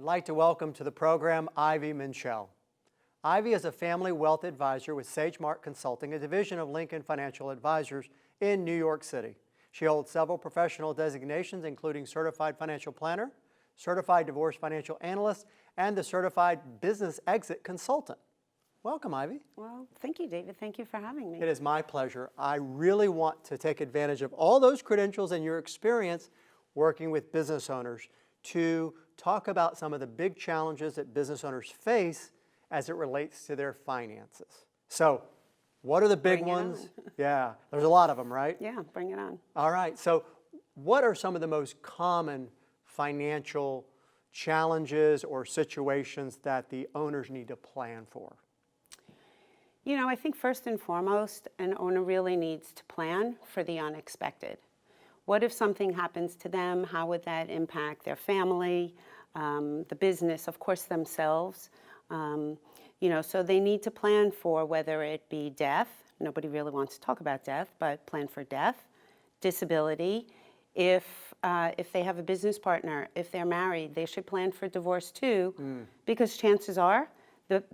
like to welcome to the program Ivy Menchel. Ivy is a family wealth advisor with SageMark Consulting, a division of Lincoln Financial Advisors in New York City. She holds several professional designations, including Certified Financial Planner, Certified Divorce Financial Analyst, and the Certified Business Exit Consultant. Welcome, Ivy. Well, thank you, David. Thank you for having me. It is my pleasure. I really want to take advantage of all those credentials and your experience working with business owners to talk about some of the big challenges that business owners face as it relates to their finances. So, what are the big ones? Yeah, there's a lot of them, right? Yeah, bring it on. All right, so what are some of the most common financial challenges or situations that the owners need to plan for? You know, I think first and foremost, an owner really needs to plan for the unexpected. What if something happens to them? How would that impact their family, the business, of course, themselves? So they need to plan for whether it be death. Nobody really wants to talk about death, but plan for death, disability. If they have a business partner, if they're married, they should plan for divorce too, because chances are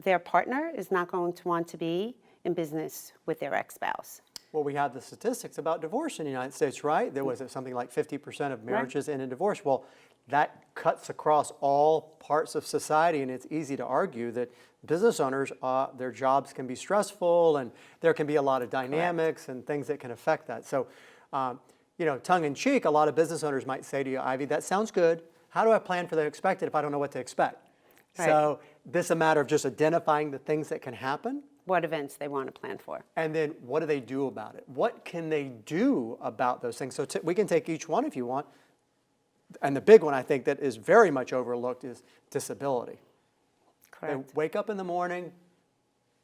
their partner is not going to want to be in business with their ex-spouse. Well, we have the statistics about divorce in the United States, right? There was something like 50% of marriages end in divorce. Well, that cuts across all parts of society, and it's easy to argue that business owners, their jobs can be stressful, and there can be a lot of dynamics and things that can affect that. So, tongue in cheek, a lot of business owners might say to you, Ivy, that sounds good. How do I plan for the expected if I don't know what to expect? Right. So this is a matter of just identifying the things that can happen. What events they want to plan for. And then what do they do about it? What can they do about those things? So we can take each one if you want. And the big one I think that is very much overlooked is disability. Correct. They wake up in the morning,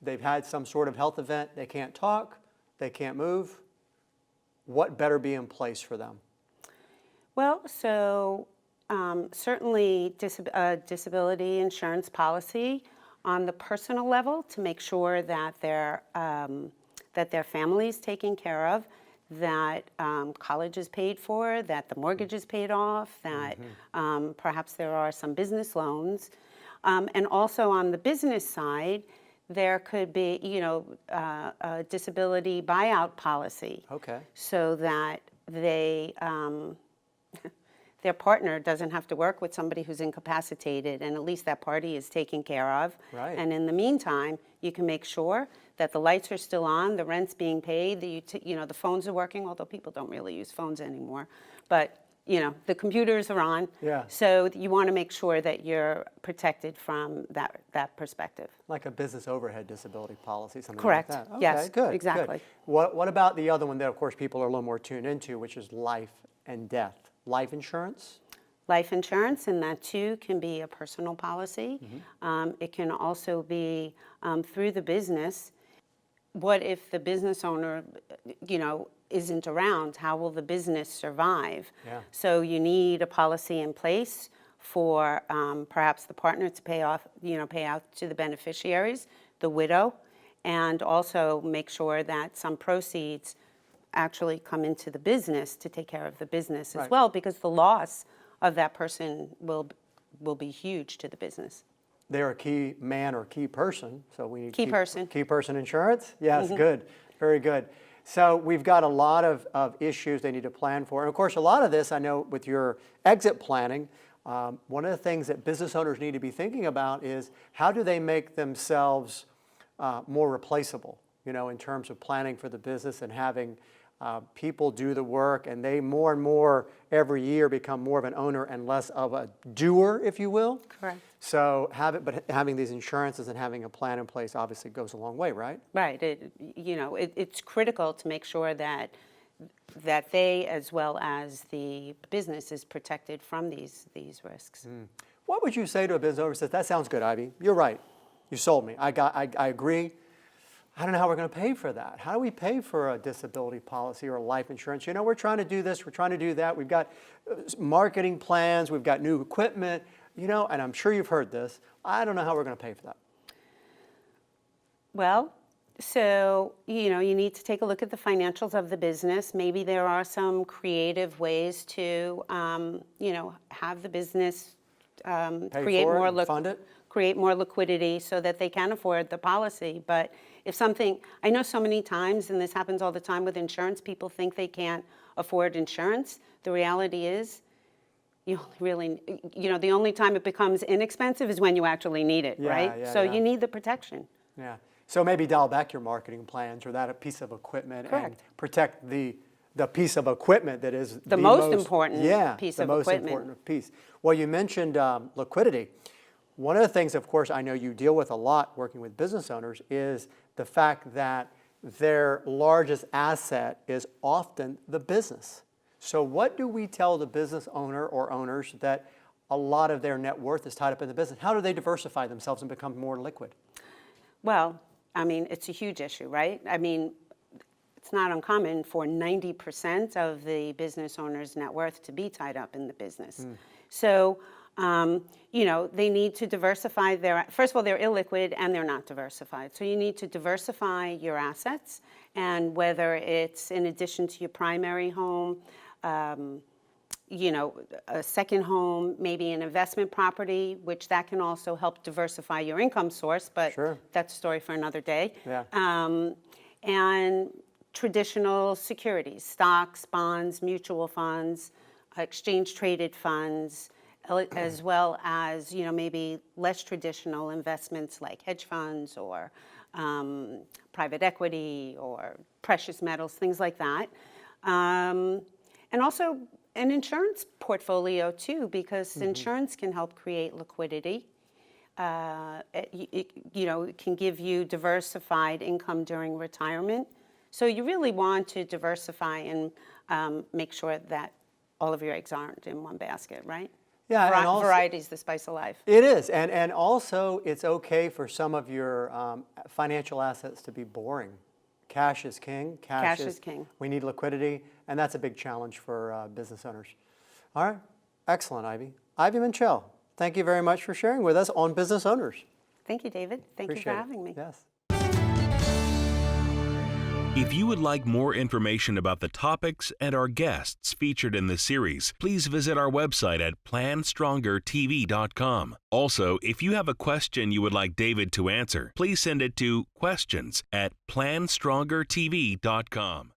they've had some sort of health event, they can't talk, they can't move. What better be in place for them? Well, so certainly disability insurance policy on the personal level to make sure that their family is taken care of, that college is paid for, that the mortgage is paid off, that perhaps there are some business loans. And also on the business side, there could be, a disability buyout policy. Okay. So that their partner doesn't have to work with somebody who's incapacitated, and at least that party is taken care of. Right. And in the meantime, you can make sure that the lights are still on, the rent's being paid, the phones are working, although people don't really use phones anymore. But, the computers are on. Yeah. So you want to make sure that you're protected from that perspective. Like a business overhead disability policy, something Correct. like that. Okay, Yes, good. exactly. Good. What about the other one that, of course, people are a little more tuned into, which is life and death? Life insurance? Life insurance, and that too can be a personal policy. It can also be through the business. What if the business owner, isn't around? How will the business survive? Yeah. So you need a policy in place for perhaps the partner to pay out to the beneficiaries, the widow, and also make sure that some proceeds actually come into the business to take care of the business as well, because the loss of that person will be huge to the business. They're a key man or key person, so we need key person insurance. Yes, good, very good. So we've got a lot of issues they need to plan for, and of course, a lot of this I know with your exit planning. One of the things that business owners need to be thinking about is how do they make themselves more replaceable? In terms of planning for the business and having people do the work, and they more and more every year become more of an owner and less of a doer, if you will. Correct. So having these insurances and having a plan in place obviously goes a long way, right? Right. It's critical to make sure that they, as well as the business, is protected from these risks. What would you say to a business owner who says, that sounds good, Ivy. You're right. You sold me. I agree. I don't know how we're going to pay for that. How do we pay for a disability policy or a life insurance? We're trying to do this, we're trying to do that. We've got marketing plans, we've got new equipment, and I'm sure you've heard this. I don't know how we're going to pay for that. Well, so, you need to take a look at the financials of the business. Maybe there are some creative ways to, have the business Pay create for it more and fund it? create more liquidity so that they can afford the policy. But if something, I know so many times, and this happens all the time with insurance, people think they can't afford insurance. The reality is, you only really, the only time it becomes inexpensive is when you actually need it, Yeah, right? yeah, So yeah. you need the protection. Yeah. So maybe dial back your marketing plans or that a piece of equipment and Correct. protect the piece of equipment that is The most important piece of the most equipment. important piece. Well, you mentioned liquidity. One of the things, of course, I know you deal with a lot working with business owners is the fact that their largest asset is often the business. So what do we tell the business owner or owners that a lot of their net worth is tied up in the business? How do they diversify themselves and become more liquid? Well, I mean, it's a huge issue, right? I mean, it's not uncommon for 90% of the business owner's net worth to be tied up in the business. So, they need to diversify first of all, they're illiquid and they're not diversified. So you need to diversify your assets, and whether it's in addition to your primary home, a second home, maybe an investment property, which that can also help diversify your income source, but Sure. that's a story for another day. Yeah. And traditional securities, stocks, bonds, mutual funds, exchange-traded funds, as well as, maybe less traditional investments like hedge funds or private equity or precious metals, things like that. And also an insurance portfolio too, because insurance can help create liquidity. It can give you diversified income during retirement. So you really want to diversify and make sure that all of your eggs aren't in one basket, right? Yeah, and also, variety is the spice of life. it is, and also it's okay for some of your financial assets to be boring. Cash is king. Cash is king. We need liquidity, and that's a big challenge for business owners. All right, excellent, Ivy. Ivy Menchel, thank you very much for sharing with us on business owners. Thank you, David. Thank you for having me. Yes. If you would like more information about the topics and our guests featured in this series, please visit our website at PlanStrongerTV.com. Also, if you have a question you would like David to answer, please send it to questions@PlanStrongerTV.com.